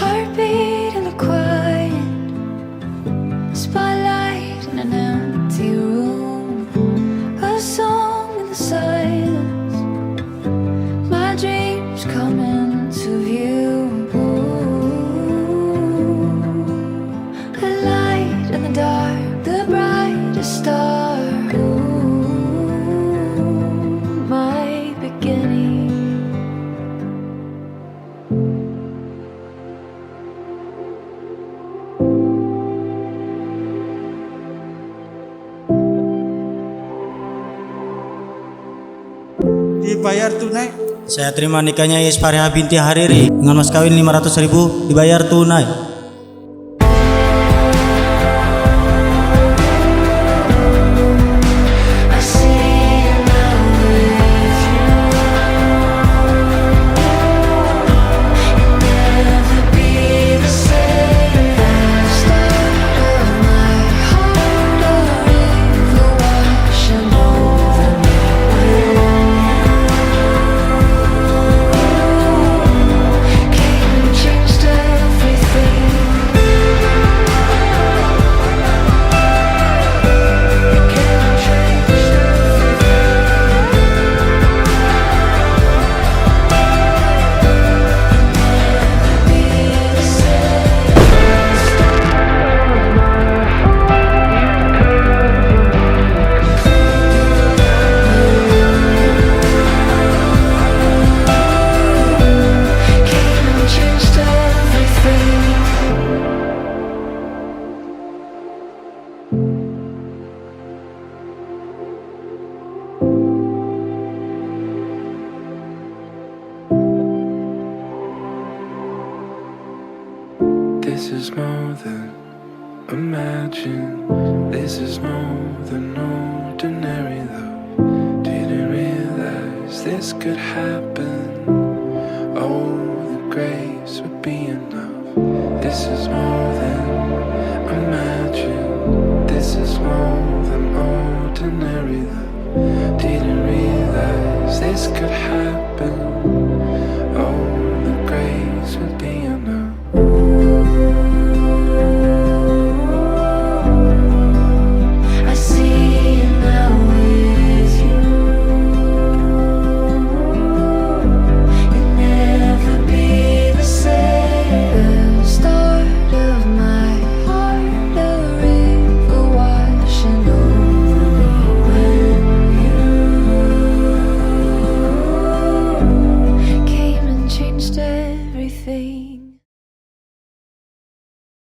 Heartbeat in the quiet, spotlight in an empty room, a song in the silence, my dreams come into view. A light in the dark, the brightest star. My beginning. Dibayar tunai. Saya terima nikahnya Yes Fareha binti Hariri dengan mas kawin 500.000 dibayar tunai. This is more than imagine. This is more than ordinary love. Didn't realize this could happen. Oh, the grace would be enough. This is more than imagine. This is more than ordinary love. Didn't realize this could happen.